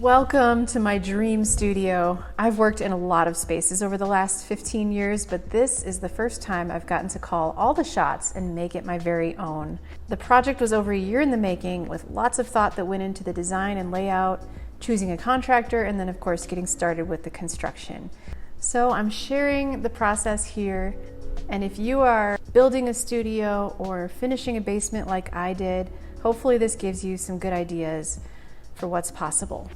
Welcome to my dream studio. I've worked in a lot of spaces over the last 15 years, but this is the first time I've gotten to call all the shots and make it my very own. The project was over a year in the making, with lots of thought that went into the design and layout, choosing a contractor, and then of course getting started with the construction. So I'm sharing the process here, and if you are building a studio or finishing a basement like I did, hopefully this gives you some good ideas for what's possible.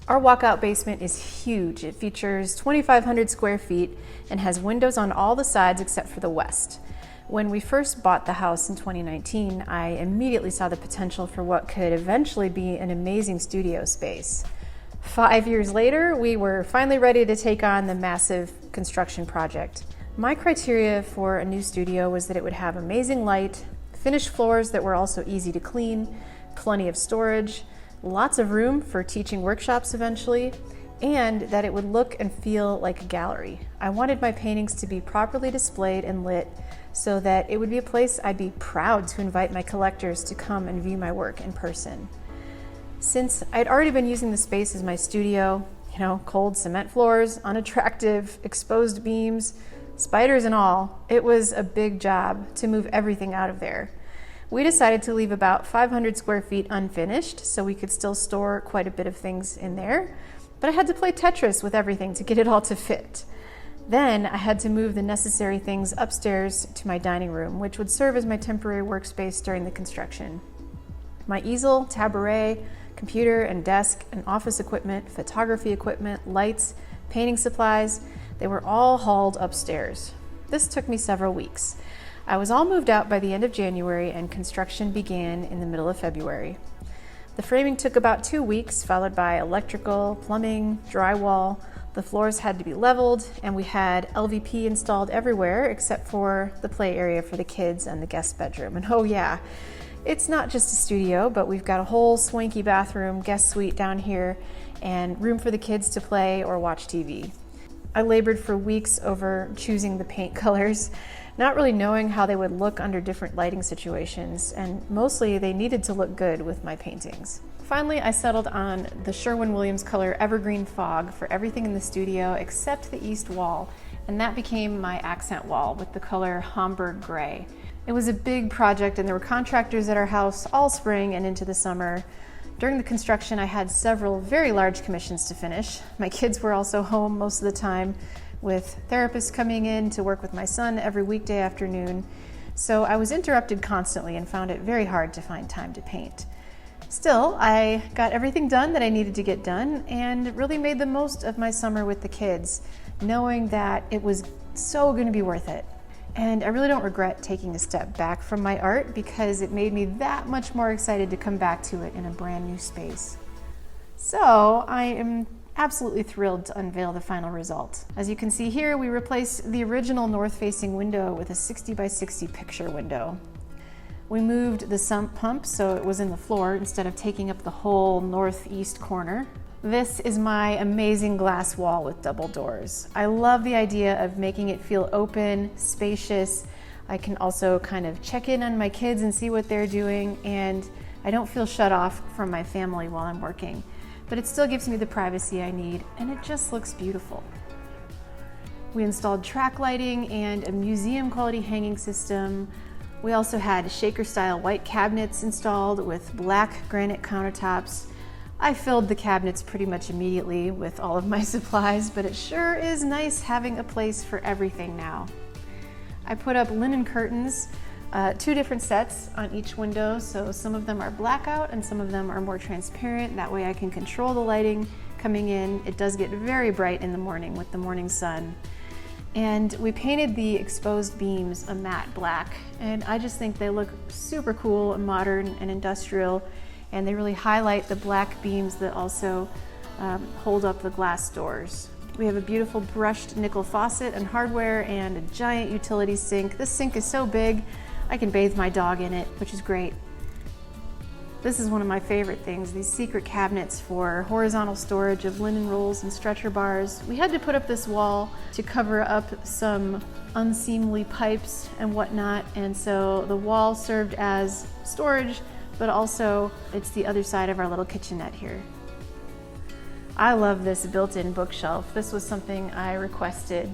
Our walkout basement is huge. It features 2,500 square feet and has windows on all the sides except for the west. When we first bought the house in 2019, I immediately saw the potential for what could eventually be an amazing studio space. 5 years later, we were finally ready to take on the massive construction project. My criteria for a new studio was that it would have amazing light, finished floors that were also easy to clean, plenty of storage, lots of room for teaching workshops eventually, and that it would look and feel like a gallery. I wanted my paintings to be properly displayed and lit so that it would be a place I'd be proud to invite my collectors to come and view my work in person. Since I'd already been using the space as my studio, cold cement floors, unattractive, exposed beams, spiders and all, it was a big job to move everything out of there. We decided to leave about 500 square feet unfinished so we could still store quite a bit of things in there, but I had to play Tetris with everything to get it all to fit. Then I had to move the necessary things upstairs to my dining room, which would serve as my temporary workspace during the construction. My easel, taboret, computer and desk, and office equipment, photography equipment, lights, painting supplies, they were all hauled upstairs. This took me several weeks. I was all moved out by the end of January and construction began in the middle of February. The framing took about 2 weeks, followed by electrical, plumbing, drywall. The floors had to be leveled, and we had LVP installed everywhere except for the play area for the kids and the guest bedroom. And oh yeah, it's not just a studio, but we've got a whole swanky bathroom, guest suite down here, and room for the kids to play or watch TV. I labored for weeks over choosing the paint colors, not really knowing how they would look under different lighting situations, and mostly they needed to look good with my paintings. Finally, I settled on the Sherwin-Williams color Evergreen Fog for everything in the studio except the east wall, and that became my accent wall with the color Hamburg Gray. It was a big project, and there were contractors at our house all spring and into the summer. During the construction, I had several very large commissions to finish. My kids were also home most of the time, with therapists coming in to work with my son every weekday afternoon. So I was interrupted constantly and found it very hard to find time to paint. Still, I got everything done that I needed to get done and really made the most of my summer with the kids, knowing that it was so going to be worth it. And I really don't regret taking a step back from my art because it made me that much more excited to come back to it in a brand new space. So I am absolutely thrilled to unveil the final result. As you can see here, we replaced the original north-facing window with a 60 by 60 picture window. We moved the sump pump so it was in the floor instead of taking up the whole northeast corner. This is my amazing glass wall with double doors. I love the idea of making it feel open, spacious. I can also kind of check in on my kids and see what they're doing, and I don't feel shut off from my family while I'm working. But it still gives me the privacy I need, and it just looks beautiful. We installed track lighting and a museum quality hanging system. We also had shaker style white cabinets installed with black granite countertops. I filled the cabinets pretty much immediately with all of my supplies, but it sure is nice having a place for everything now. I put up linen curtains, 2 different sets on each window, so some of them are blackout and some of them are more transparent. That way I can control the lighting coming in. It does get very bright in the morning with the morning sun. And we painted the exposed beams a matte black, and I just think they look super cool and modern and industrial, and they really highlight the black beams that also hold up the glass doors. We have a beautiful brushed nickel faucet and hardware and a giant utility sink. This sink is so big, I can bathe my dog in it, which is great. This is one of my favorite things, these secret cabinets for horizontal storage of linen rolls and stretcher bars. We had to put up this wall to cover up some unseemly pipes and whatnot, and so the wall served as storage, but also it's the other side of our little kitchenette here. I love this built-in bookshelf. This was something I requested.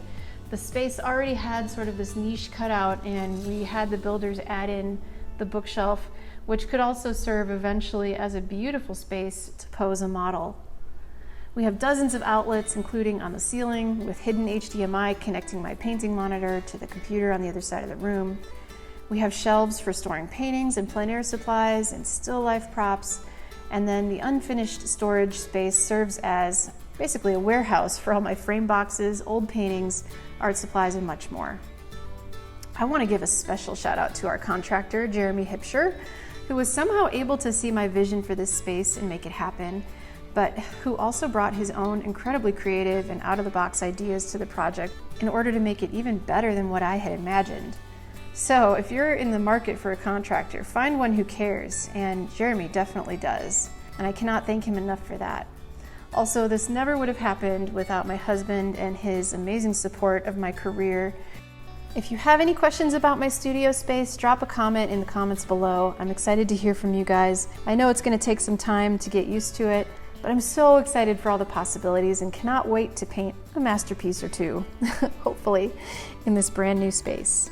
The space already had sort of this niche cutout, and we had the builders add in the bookshelf, which could also serve eventually as a beautiful space to pose a model. We have dozens of outlets, including on the ceiling, with hidden HDMI connecting my painting monitor to the computer on the other side of the room. We have shelves for storing paintings and plein air supplies and still life props. And then the unfinished storage space serves as basically a warehouse for all my frame boxes, old paintings, art supplies, and much more. I want to give a special shout out to our contractor, Jeremy Hipsher, who was somehow able to see my vision for this space and make it happen, but who also brought his own incredibly creative and out-of-the-box ideas to the project in order to make it even better than what I had imagined. So if you're in the market for a contractor, find one who cares, and Jeremy definitely does, and I cannot thank him enough for that. Also, this never would have happened without my husband and his amazing support of my career. If you have any questions about my studio space, drop a comment in the comments below. I'm excited to hear from you guys. I know it's going to take some time to get used to it, but I'm so excited for all the possibilities and cannot wait to paint a masterpiece or two, hopefully, in this brand new space.